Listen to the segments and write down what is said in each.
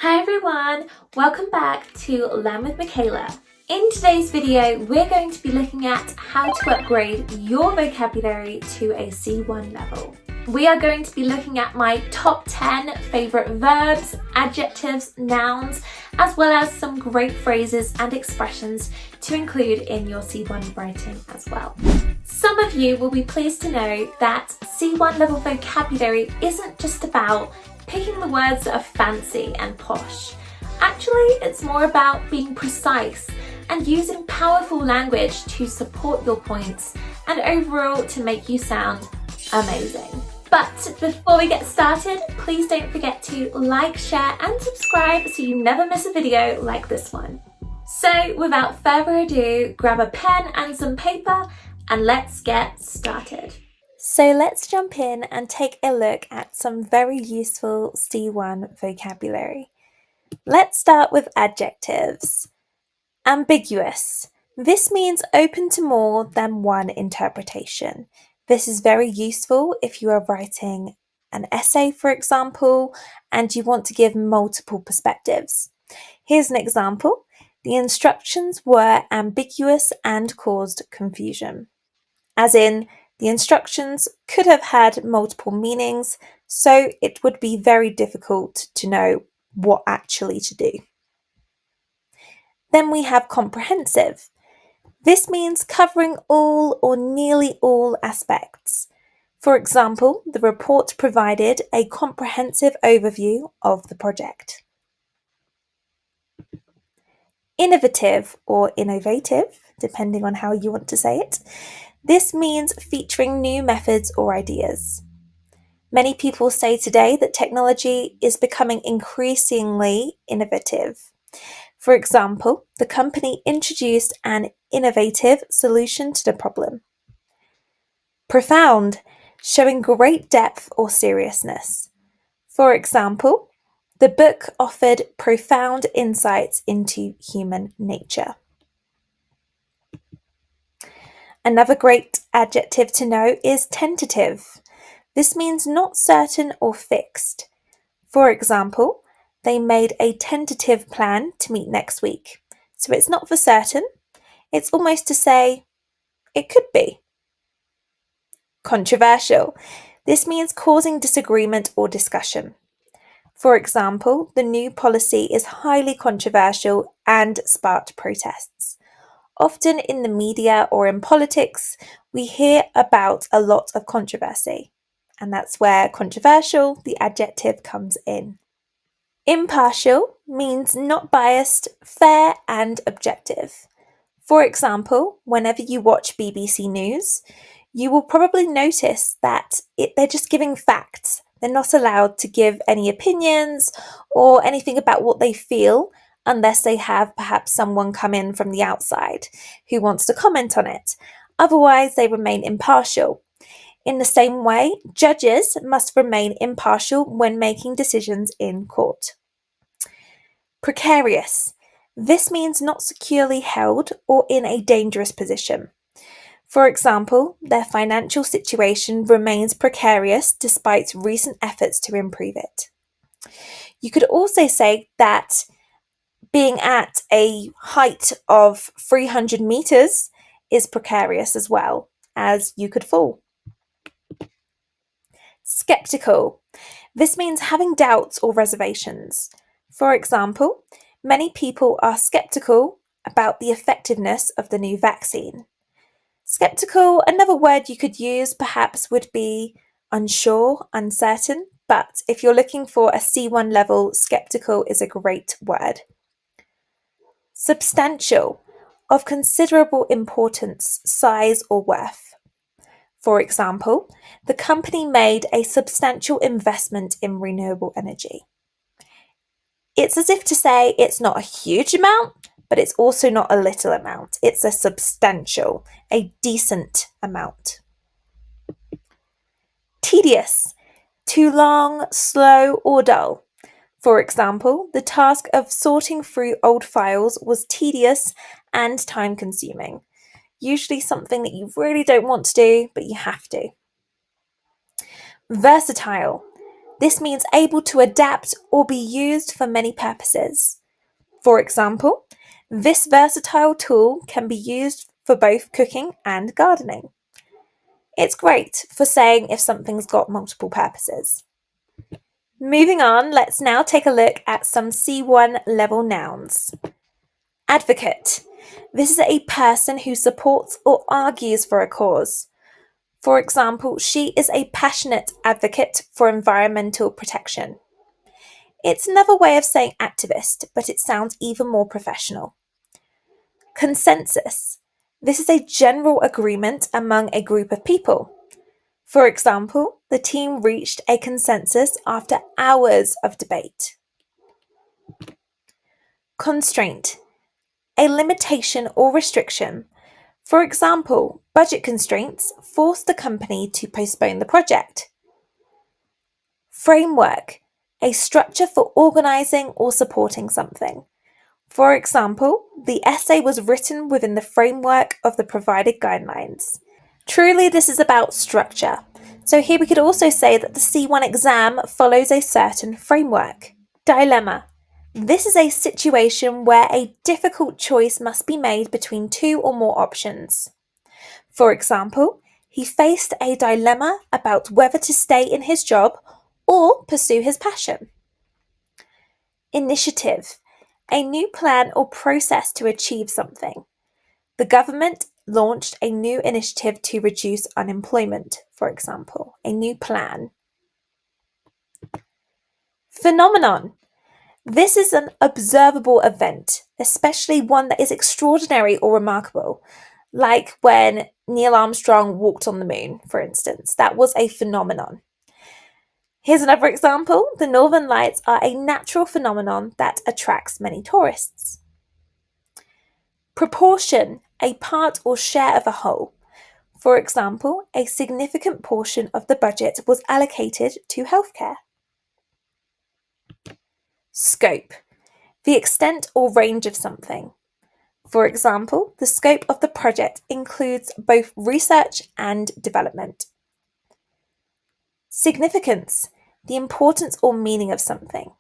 Hi everyone, welcome back to Learn with Michaela. In today's video, we're going to be looking at how to upgrade your vocabulary to a C1 level. We are going to be looking at my top 10 favourite verbs, adjectives, nouns, as well as some great phrases and expressions to include in your C1 writing as well. Some of you will be pleased to know that C1 level vocabulary isn't just about picking the words that are fancy and posh. Actually, it's more about being precise and using powerful language to support your points and overall to make you sound amazing. But before we get started, please don't forget to like, share and subscribe so you never miss a video like this one. So without further ado, grab a pen and some paper and let's get started. So let's jump in and take a look at some very useful C1 vocabulary. Let's start with adjectives. Ambiguous. This means open to more than one interpretation. This is very useful if you are writing an essay, for example, and you want to give multiple perspectives. Here's an example. The instructions were ambiguous and caused confusion. As in, the instructions could have had multiple meanings, so it would be very difficult to know what actually to do. Then we have comprehensive. This means covering all or nearly all aspects. For example, the report provided a comprehensive overview of the project. Innovative or innovative, depending on how you want to say it. This means featuring new methods or ideas. Many people say today that technology is becoming increasingly innovative. For example, the company introduced an innovative solution to the problem. Profound, showing great depth or seriousness. For example, the book offered profound insights into human nature. Another great adjective to know is tentative. This means not certain or fixed. For example, they made a tentative plan to meet next week. So it's not for certain. It's almost to say, it could be. Controversial. This means causing disagreement or discussion. For example, the new policy is highly controversial and sparked protests. Often in the media or in politics, we hear about a lot of controversy. And that's where controversial, the adjective, comes in. Impartial means not biased, fair and objective. For example, whenever you watch BBC News, you will probably notice that they're just giving facts. They're not allowed to give any opinions or anything about what they feel unless they have perhaps someone come in from the outside who wants to comment on it. Otherwise, they remain impartial. In the same way, judges must remain impartial when making decisions in court. Precarious. This means not securely held or in a dangerous position. For example, their financial situation remains precarious despite recent efforts to improve it. You could also say that being at a height of 300 meters is precarious as well, as you could fall. Skeptical. This means having doubts or reservations. For example, many people are skeptical about the effectiveness of the new vaccine. Skeptical, another word you could use perhaps would be unsure, uncertain, but if you're looking for a C1 level, skeptical is a great word. Substantial, of considerable importance, size or worth. For example, the company made a substantial investment in renewable energy. It's as if to say it's not a huge amount, but it's also not a little amount. It's a substantial, a decent amount. Tedious, too long, slow or dull. For example, the task of sorting through old files was tedious and time-consuming. Usually something that you really don't want to do, but you have to. Versatile. This means able to adapt or be used for many purposes. For example, this versatile tool can be used for both cooking and gardening. It's great for saying if something's got multiple purposes. Moving on, let's now take a look at some C1 level nouns. Advocate. This is a person who supports or argues for a cause. For example, she is a passionate advocate for environmental protection. It's another way of saying activist, but it sounds even more professional. Consensus. This is a general agreement among a group of people. For example, the team reached a consensus after hours of debate. Constraint. A limitation or restriction. For example, budget constraints forced the company to postpone the project. Framework. A structure for organizing or supporting something. For example, the essay was written within the framework of the provided guidelines. Truly, this is about structure. So here we could also say that the C1 exam follows a certain framework. Dilemma. This is a situation where a difficult choice must be made between two or more options. For example, he faced a dilemma about whether to stay in his job or pursue his passion. Initiative. A new plan or process to achieve something. The government launched a new initiative to reduce unemployment, for example, a new plan. Phenomenon. This is an observable event, especially one that is extraordinary or remarkable, like when Neil Armstrong walked on the moon, for instance. That was a phenomenon. Here's another example. The Northern Lights are a natural phenomenon that attracts many tourists. Proportion, a part or share of a whole. For example, a significant portion of the budget was allocated to healthcare. Scope, the extent or range of something. For example, the scope of the project includes both research and development. Significance, the importance or meaning of something.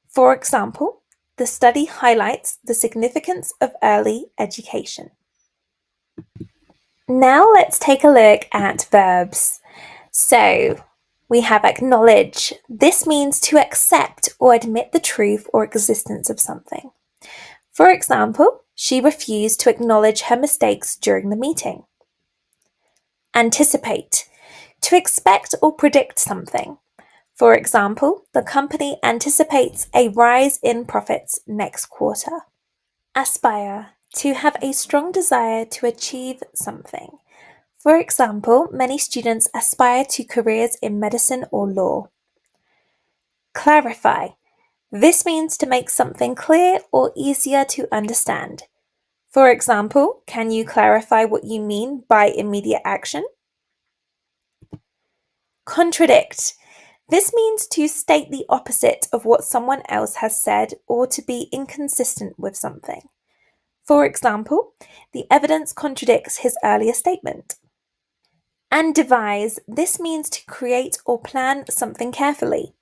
For example, the study highlights the significance of early education. Now let's take a look at verbs. So, we have acknowledge. This means to accept or admit the truth or existence of something. For example, she refused to acknowledge her mistakes during the meeting. Anticipate, to expect or predict something. For example, the company anticipates a rise in profits next quarter. Aspire, to have a strong desire to achieve something. For example, many students aspire to careers in medicine or law. Clarify. This means to make something clear or easier to understand. For example, can you clarify what you mean by immediate action? Contradict. This means to state the opposite of what someone else has said or to be inconsistent with something. For example, the evidence contradicts his earlier statement. And devise. This means to create or plan something carefully.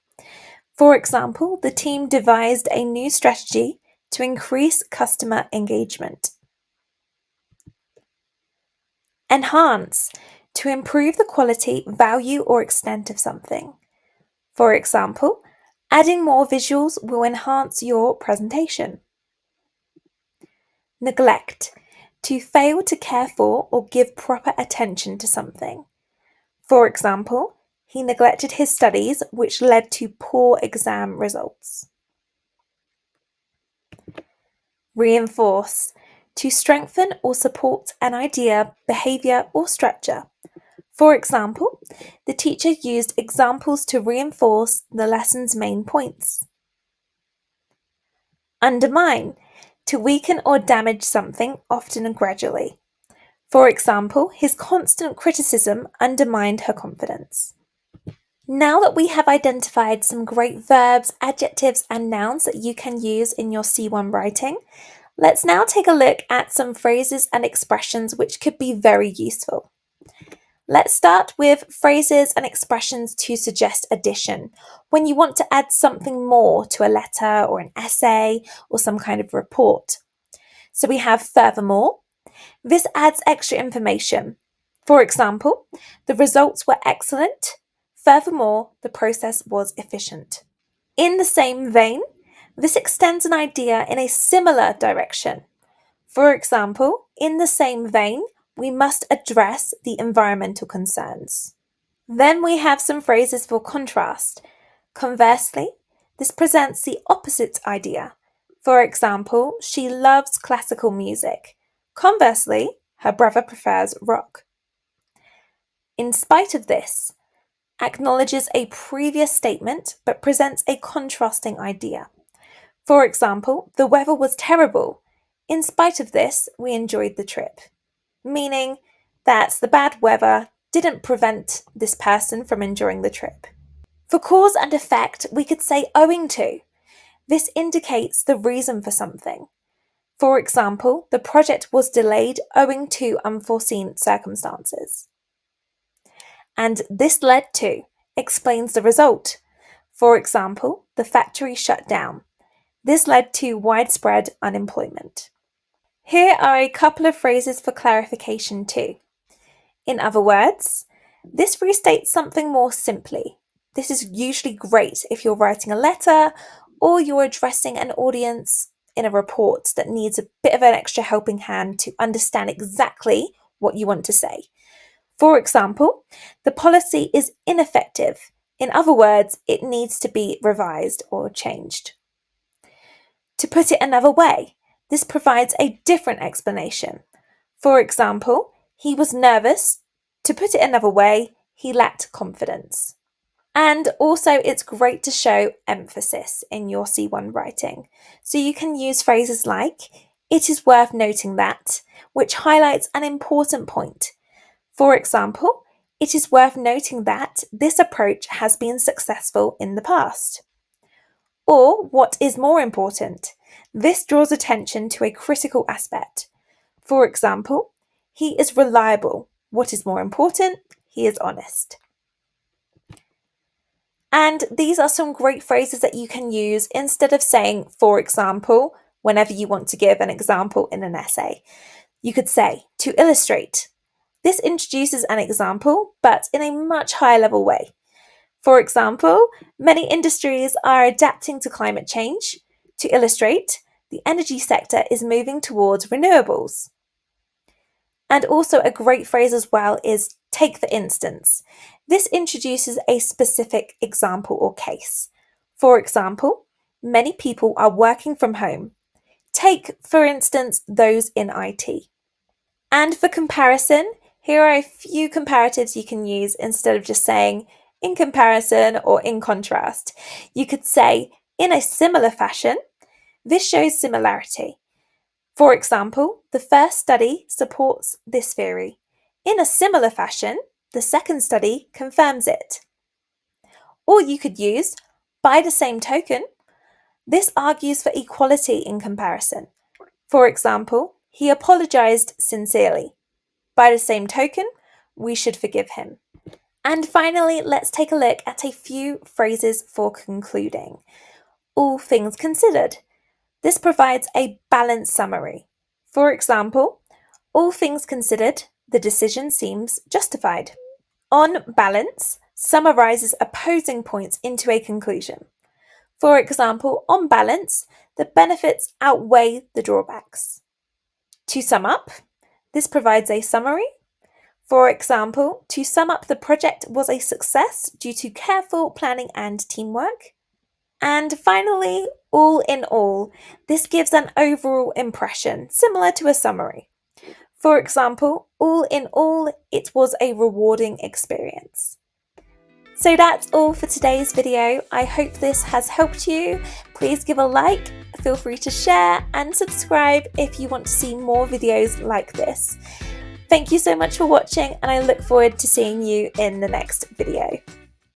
For example, the team devised a new strategy to increase customer engagement. Enhance, to improve the quality, value, or extent of something. For example, adding more visuals will enhance your presentation. Neglect, to fail to care for or give proper attention to something. For example, he neglected his studies, which led to poor exam results. Reinforce, to strengthen or support an idea, behavior, or structure. For example, the teacher used examples to reinforce the lesson's main points. Undermine, to weaken or damage something, often gradually. For example, his constant criticism undermined her confidence. Now that we have identified some great verbs, adjectives, and nouns that you can use in your C1 writing, let's now take a look at some phrases and expressions which could be very useful. Let's start with phrases and expressions to suggest addition, when you want to add something more to a letter or an essay or some kind of report. So we have furthermore. This adds extra information. For example, the results were excellent. Furthermore, the process was efficient. In the same vein, this extends an idea in a similar direction. For example, in the same vein, we must address the environmental concerns. Then we have some phrases for contrast. Conversely, this presents the opposite idea. For example, she loves classical music. Conversely, her brother prefers rock. In spite of this, acknowledges a previous statement but presents a contrasting idea. For example, the weather was terrible. In spite of this, we enjoyed the trip. Meaning that the bad weather didn't prevent this person from enjoying the trip. For cause and effect, we could say owing to. This indicates the reason for something. For example, the project was delayed owing to unforeseen circumstances. And this led to explains the result. For example, the factory shut down. This led to widespread unemployment. Here are a couple of phrases for clarification too. In other words, this restates something more simply. This is usually great if you're writing a letter or you're addressing an audience in a report that needs a bit of an extra helping hand to understand exactly what you want to say. For example, the policy is ineffective. In other words, it needs to be revised or changed. To put it another way, this provides a different explanation. For example, he was nervous. To put it another way, he lacked confidence. And also, it's great to show emphasis in your C1 writing. So you can use phrases like, it is worth noting that, which highlights an important point. For example, it is worth noting that this approach has been successful in the past. Or, what is more important? This draws attention to a critical aspect. For example, he is reliable. What is more important? He is honest. And these are some great phrases that you can use instead of saying, for example, whenever you want to give an example in an essay. You could say, to illustrate. This introduces an example, but in a much higher level way. For example, many industries are adapting to climate change. To illustrate, the energy sector is moving towards renewables. And also a great phrase as well is take for instance. This introduces a specific example or case. For example, many people are working from home. Take, for instance, those in IT. And for comparison, here are a few comparatives you can use instead of just saying in comparison or in contrast. You could say, in a similar fashion, this shows similarity. For example, the first study supports this theory. In a similar fashion, the second study confirms it. Or you could use, by the same token, this argues for equality in comparison. For example, he apologized sincerely. By the same token, we should forgive him. And finally, let's take a look at a few phrases for concluding. All things considered. This provides a balanced summary. For example, all things considered, the decision seems justified. On balance, summarizes opposing points into a conclusion. For example, on balance, the benefits outweigh the drawbacks. To sum up, this provides a summary. For example, to sum up, the project was a success due to careful planning and teamwork. And finally, all in all, this gives an overall impression, similar to a summary. For example, all in all, it was a rewarding experience. So that's all for today's video. I hope this has helped you. Please give a like, feel free to share and subscribe if you want to see more videos like this. Thank you so much for watching and I look forward to seeing you in the next video.